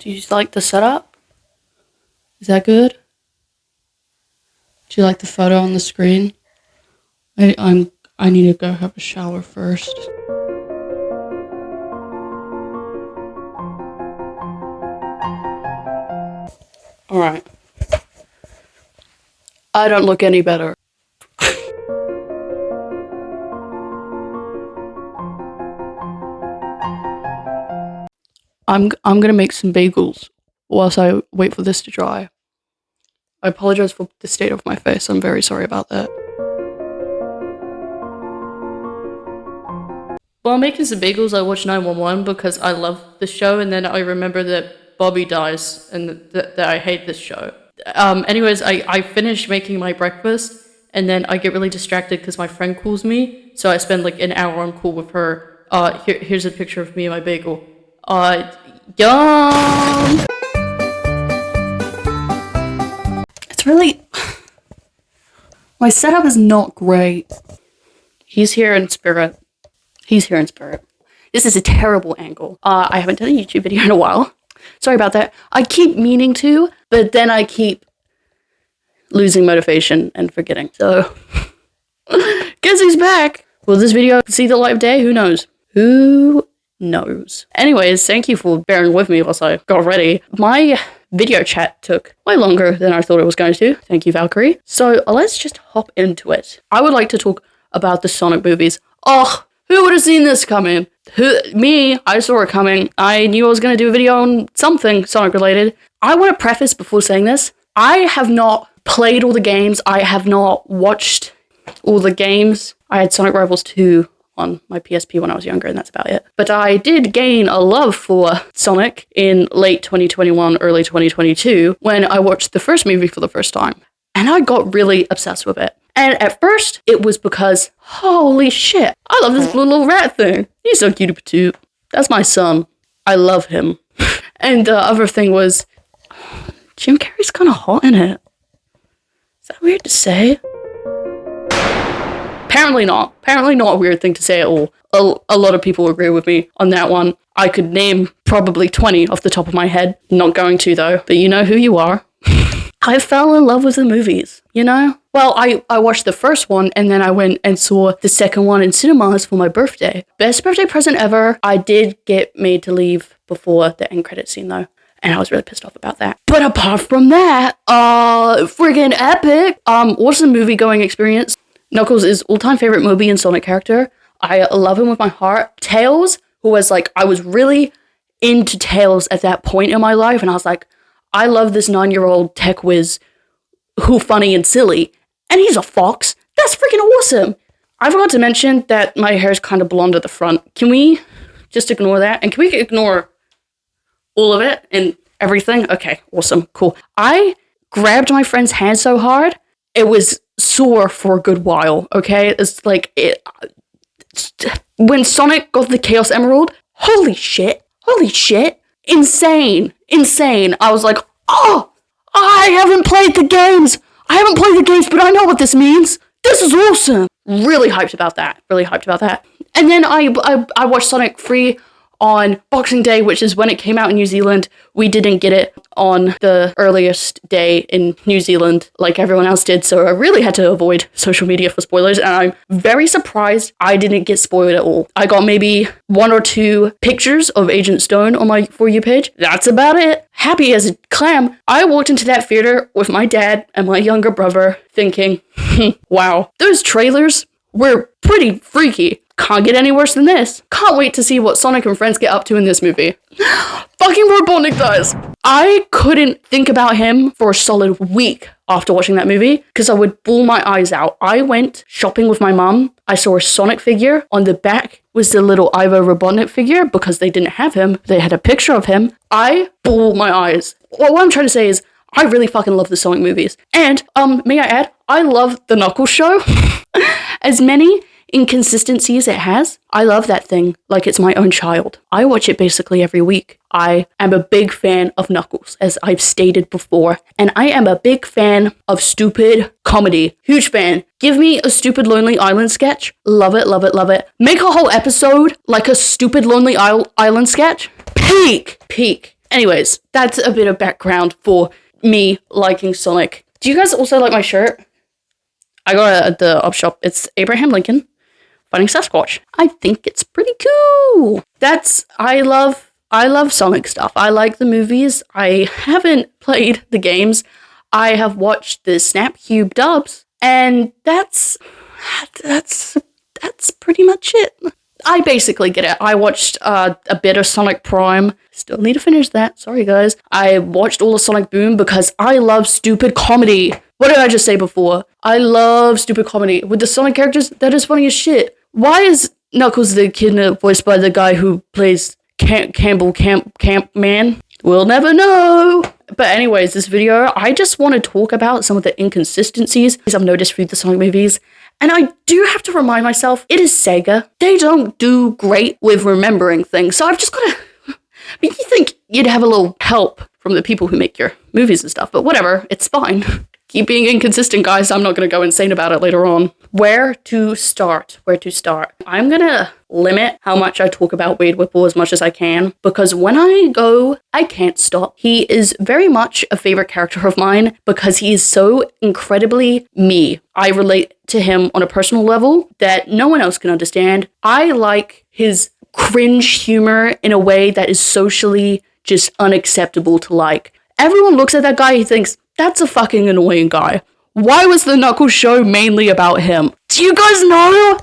Do you like the setup? Is that good? Do you like the photo on the screen? I need to go have a shower first. Alright. I don't look any better. I'm gonna make some bagels whilst I wait for this to dry. I apologize for the state of my face. I'm very sorry about that. While making some bagels, I watched 911 because I love the show, and then I remember that Bobby dies and that I hate this show. Anyways, I finish making my breakfast, and then I get really distracted because my friend calls me, so I spend like an hour on call with her. Here's a picture of me and my bagel. Yum! It's really... My setup is not great. He's here in spirit. He's here in spirit. This is a terrible angle. I haven't done a YouTube video in a while. Sorry about that. I keep meaning to, but then I keep losing motivation and forgetting. So, guess who's back? Will this video see the light of day? Who knows? Who knows? Anyways, thank you for bearing with me whilst I got ready. My video chat took way longer than I thought it was going to. Thank you, Valkyrie. So let's just hop into it. I would like to talk about the Sonic movies. Oh, who would have seen this coming? Me, I saw it coming. I knew I was going to do a video on something Sonic related. I want to preface before saying this. I have not played all the games. I have not watched all the games. I had Sonic Rivals 2 on my PSP when I was younger, and that's about it. But I did gain a love for Sonic in late 2021, early 2022, when I watched the first movie for the first time. And I got really obsessed with it. And at first, it was because, holy shit, I love this little rat thing. He's so cute patootie. That's my son. I love him. And the other thing was, Jim Carrey's kind of hot in it. Is that weird to say? Apparently not. Apparently not a weird thing to say at all. A lot of people agree with me on that one. I could name probably 20 off the top of my head. Not going to, though. But you know who you are. I fell in love with the movies, you know? Well, I watched the first one, and then I went and saw the second one in cinemas for my birthday. Best birthday present ever. I did get made to leave before the end credit scene, though. And I was really pissed off about that. But apart from that, friggin' epic. Awesome movie-going experience. Knuckles is all-time favorite movie and Sonic character. I love him with my heart. Tails, who was like, I was really into Tails at that point in my life, and I was like, I love this 9-year-old tech whiz who funny and silly, and he's a fox. That's freaking awesome. I forgot to mention that my hair is kind of blonde at the front. Can we just ignore that? And can we ignore all of it and everything? Okay, awesome, cool. I grabbed my friend's hand so hard, it was sore for a good while, okay? It's like, when Sonic got the Chaos Emerald, holy shit, insane. I was like, oh, I haven't played the games, but I know what this means. This is awesome. Really hyped about that. And then I watched Sonic 3 on Boxing Day, which is when it came out in New Zealand. We didn't get it on the earliest day in New Zealand like everyone else did, so I really had to avoid social media for spoilers, and I'm very surprised I didn't get spoiled at all. I got maybe 1 or 2 pictures of Agent Stone on my For You page. That's about it. Happy as a clam. I walked into that theater with my dad and my younger brother thinking, wow, those trailers were pretty freaky. Can't get any worse than this. Can't wait to see what Sonic and friends get up to in this movie. Fucking Robotnik dies. I couldn't think about him for a solid week after watching that movie because I would bawl my eyes out. I went shopping with my mum. I saw a Sonic figure. On the back was the little Ivo Robotnik figure because they didn't have him. They had a picture of him. I bawled my eyes. Well, what I'm trying to say is I really fucking love the Sonic movies. And, may I add, I love the Knuckles show. As many inconsistencies it has, I love that thing like it's my own child. I watch it basically every week. I am a big fan of Knuckles, as I've stated before, and I am a big fan of stupid comedy. Huge fan. Give me a stupid Lonely Island sketch. Love it. Make a whole episode like a stupid Lonely Island sketch. Peak. Anyways, that's a bit of background for me liking Sonic. Do you guys also like my shirt? I got it at the op shop. It's Abraham Lincoln fighting Sasquatch. I think it's pretty cool. I love Sonic stuff. I like the movies. I haven't played the games. I have watched the Snap Cube dubs, and that's pretty much it. I basically get it. I watched a bit of Sonic Prime. Still need to finish that. Sorry, guys. I watched all of Sonic Boom because I love stupid comedy. What did I just say before? I love stupid comedy. With the Sonic characters, that is funny as shit. Why is Knuckles the Echidna voiced by the guy who plays Campbell Camp Man? We'll never know. But anyways, this video, I just want to talk about some of the inconsistencies I've noticed through the Sonic movies. And I do have to remind myself, it is Sega. They don't do great with remembering things. So I've just got to... you think you'd have a little help from the people who make your movies and stuff. But whatever, it's fine. Keep being inconsistent, guys. I'm not going to go insane about it later on. Where to start? I'm going to limit how much I talk about Wade Whipple as much as I can, because when I go, I can't stop. He is very much a favorite character of mine because he is so incredibly me. I relate to him on a personal level that no one else can understand. I like his cringe humor in a way that is socially just unacceptable to like. Everyone looks at that guy, he thinks, that's a fucking annoying guy. Why was the Knuckles show mainly about him? Do you guys know?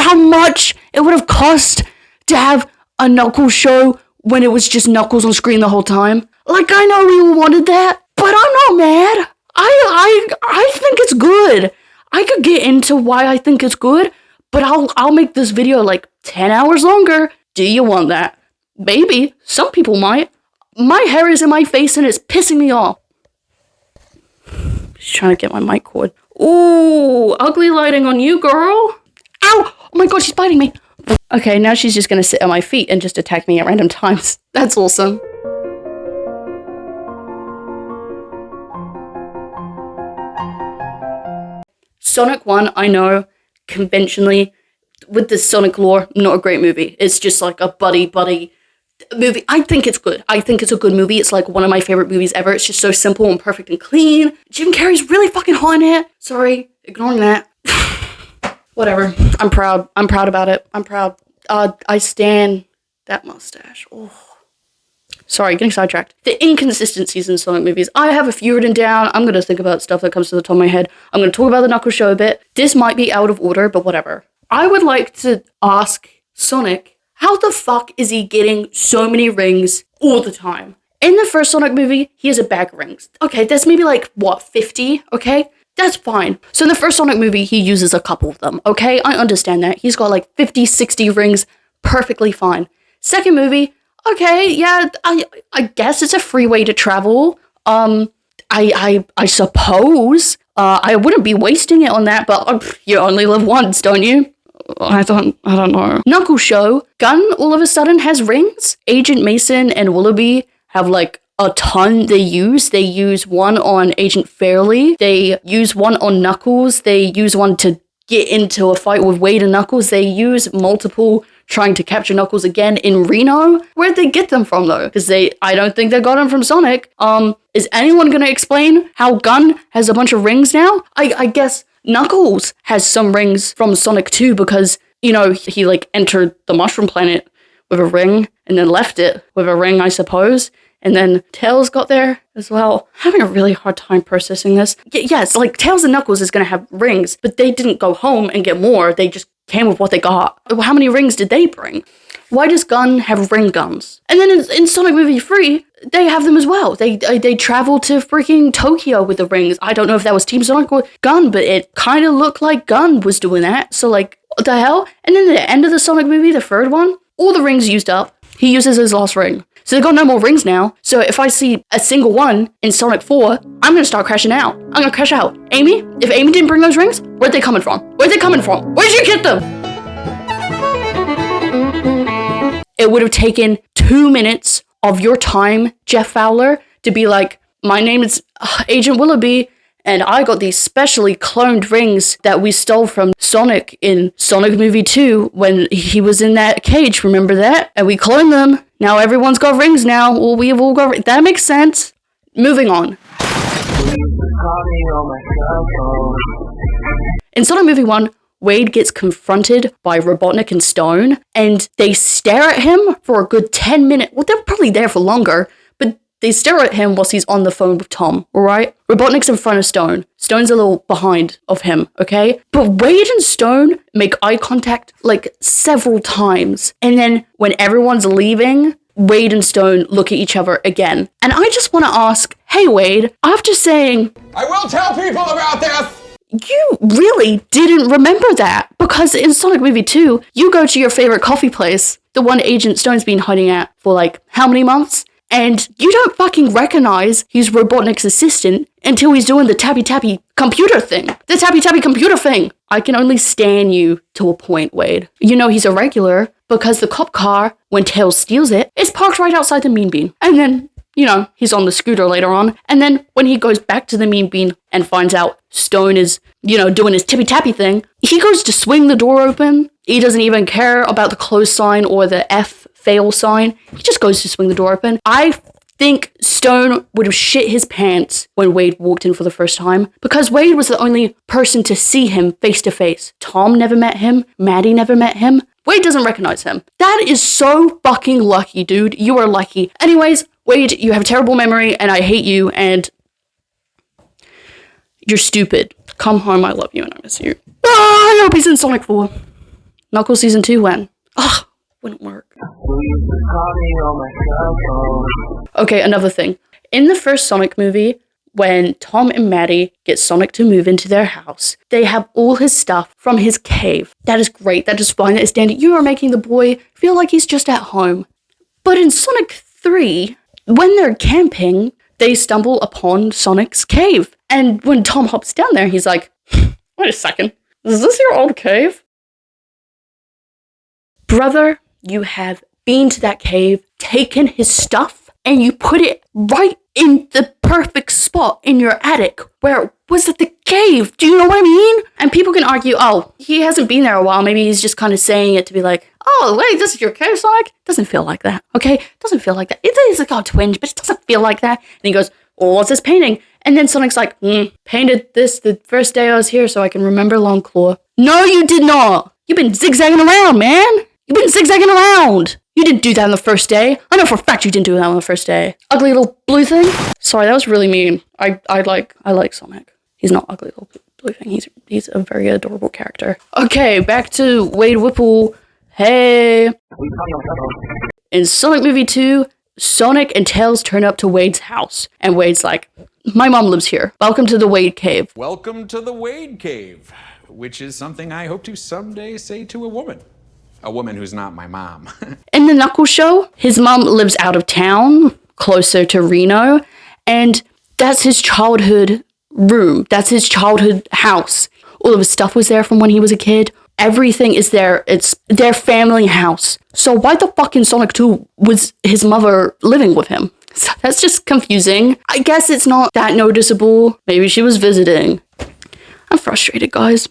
How much it would have cost to have a Knuckles show when it was just Knuckles on screen the whole time? Like, I know we all wanted that, but I'm not mad. I think it's good. I could get into why I think it's good, but I'll make this video like 10 hours longer. Do you want that? Maybe. Some people might. My hair is in my face and it's pissing me off. Just trying to get my mic cord. Ooh, ugly lighting on you, girl. Ow! Oh my god, she's biting me. Okay, now she's just gonna sit on my feet and just attack me at random times. That's awesome. Sonic 1, I know, conventionally, with the Sonic lore, not a great movie. It's just like a buddy movie. I think it's good. I think it's a good movie. It's like one of my favorite movies ever. It's just so simple and perfect and clean. Jim Carrey's really fucking hot in it. Sorry, ignoring that. Whatever. I'm proud about it. I'm proud. I stan that mustache. Oh. Sorry, getting sidetracked. The inconsistencies in Sonic movies. I have a few written down. I'm going to think about stuff that comes to the top of my head. I'm going to talk about the Knuckles show a bit. This might be out of order, but whatever. I would like to ask Sonic, how the fuck is he getting so many rings all the time? In the first Sonic movie, he has a bag of rings. Okay, that's maybe like, 50? Okay, that's fine. So in the first Sonic movie, he uses a couple of them. Okay, I understand that. He's got like 50, 60 rings. Perfectly fine. Second movie, okay, yeah, I guess it's a free way to travel. I suppose. I wouldn't be wasting it on that, but you only live once, don't you? I don't know. Knuckles show. Gun all of a sudden has rings. Agent Mason and Willoughby have like a ton they use. They use one on Agent Fairley. They use one on Knuckles. They use one to get into a fight with Wade and Knuckles. They use multiple trying to capture Knuckles again in Reno. Where'd they get them from though? Because I don't think they got them from Sonic. Is anyone gonna explain how Gun has a bunch of rings now? I guess Knuckles has some rings from Sonic 2 because, you know, he like entered the Mushroom Planet with a ring and then left it with a ring, I suppose. And then Tails got there as well. I'm having a really hard time processing this. Yes, like Tails and Knuckles is going to have rings, but they didn't go home and get more. They just came with what they got. How many rings did they bring? Why does Gun have ring guns? And then in Sonic Movie 3, they have them as well. They travel to freaking Tokyo with the rings. I don't know if that was Team Sonic or Gun, but it kind of looked like Gun was doing that. So like, what the hell? And then at the end of the Sonic movie, the third one, all the rings used up. He uses his last ring. So they've got no more rings now. So if I see a single one in Sonic 4, I'm going to start crashing out. I'm going to crash out. Amy? If Amy didn't bring those rings, where'd they coming from? Where'd you get them? It would have taken 2 minutes of your time, Jeff Fowler, to be like, my name is Agent Willoughby, And I got these specially cloned rings that we stole from Sonic in Sonic Movie 2 when he was in that cage, remember that? And we cloned them. Now everyone's got rings now. Well, we have all got rings. That makes sense. Moving on. In Sonic Movie 1, Wade gets confronted by Robotnik and Stone, and they stare at him for a good 10 minutes. Well, they're probably there for longer, but they stare at him whilst he's on the phone with Tom, alright? Robotnik's in front of Stone. Stone's a little behind of him, okay? But Wade and Stone make eye contact like several times, and then when everyone's leaving, Wade and Stone look at each other again. And I just want to ask, hey Wade, after saying, I will tell people about this! You really didn't remember that, because in Sonic Movie 2, you go to your favorite coffee place, the one Agent Stone's been hiding at for like, how many months? And you don't fucking recognize he's Robotnik's assistant until he's doing the tappy-tappy computer thing. The tappy-tappy computer thing! I can only stand you to a point, Wade. You know he's a regular, because the cop car, when Tails steals it, is parked right outside the Mean Bean. And then, you know, he's on the scooter later on. And then when he goes back to the Mean Bean and finds out Stone is, you know, doing his tippy-tappy thing, he goes to swing the door open. He doesn't even care about the close sign or the F fail sign. He just goes to swing the door open. I think Stone would have shit his pants when Wade walked in for the first time, because Wade was the only person to see him face to face. Tom never met him. Maddie never met him. Wade doesn't recognize him. That is so fucking lucky, dude. You are lucky. Anyways, Wade, you have a terrible memory, and I hate you, and you're stupid. Come home, I love you, and I miss you. I hope he's in Sonic 4. Knuckles Season 2 when? Ugh, wouldn't work. Okay, another thing. In the first Sonic movie, when Tom and Maddie get Sonic to move into their house, they have all his stuff from his cave. That is great. That is fine. That is dandy. You are making the boy feel like he's just at home. But in Sonic 3, when they're camping, they stumble upon Sonic's cave. And when Tom hops down there, he's like, wait a second. Is this your old cave? Brother, you have been to that cave, taken his stuff, and you put it right in the perfect spot in your attic where it was at the cave. Do you know what I mean? And people can argue, oh, he hasn't been there a while. Maybe he's just kind of saying it to be like, oh, wait, this is your cave, Sonic? Doesn't feel like that, okay? Doesn't feel like that. It is like a twinge, but it doesn't feel like that. And he goes, oh, what's this painting? And then Sonic's like, painted this the first day I was here so I can remember Longclaw. No, you did not. You've been zigzagging around, man. You've been zigzagging around. You didn't do that on the first day. I know for a fact you didn't do that on the first day. Ugly little blue thing. Sorry, that was really mean. I like Sonic. He's not ugly little blue thing. He's a very adorable character. Okay, back to Wade Whipple. Hey. In Sonic Movie 2, Sonic and Tails turn up to Wade's house, and Wade's like, my mom lives here. Welcome to the Wade Cave. Welcome to the Wade Cave, which is something I hope to someday say to a woman. A woman who's not my mom. In the Knuckles show, his mom lives out of town, closer to Reno, and that's his childhood room. That's his childhood house. All of his stuff was there from when he was a kid. Everything is there. It's their family house. So why the fuck in Sonic 2 was his mother living with him? So that's just confusing. I guess it's not that noticeable. Maybe she was visiting. I'm frustrated, guys.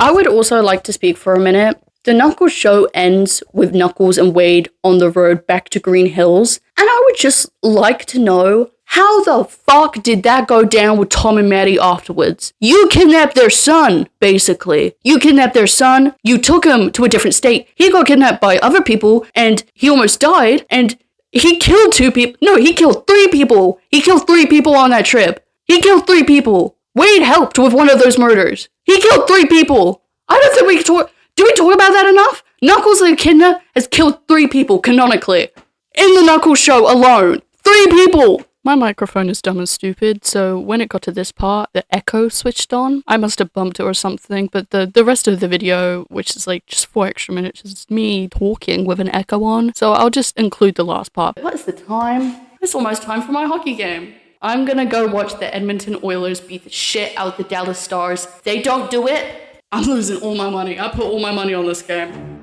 I would also like to speak for a minute. The Knuckles show ends with Knuckles and Wade on the road back to Green Hills, and I would just like to know, how the fuck did that go down with Tom and Maddie afterwards? You kidnapped their son, basically. You kidnapped their son, you took him to a different state, he got kidnapped by other people, and he almost died, and he killed 2 people. No, he killed 3 people. He killed 3 people on that trip. He killed 3 people. Wade helped with one of those murders. He killed 3 people. I don't think we can talk. Do we talk about that enough? Knuckles the Echidna has killed 3 people canonically. In the Knuckles show alone. 3 people. My microphone is dumb and stupid, so when it got to this part, the echo switched on. I must have bumped it or something, but the rest of the video, which is like just 4 extra minutes, is me talking with an echo on. So I'll just include the last part. What is the time? It's almost time for my hockey game. I'm gonna go watch the Edmonton Oilers beat the shit out of the Dallas Stars. If they don't do it, I'm losing all my money. I put all my money on this game.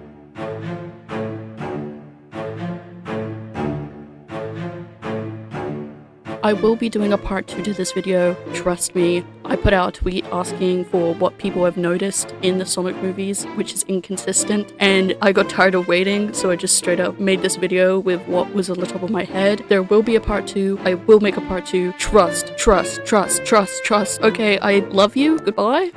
I will be doing a part 2 to this video, trust me. I put out a tweet asking for what people have noticed in the Sonic movies, which is inconsistent, and I got tired of waiting, so I just straight up made this video with what was on the top of my head. There will be a part 2. I will make a part 2. Trust. Okay, I love you. Goodbye.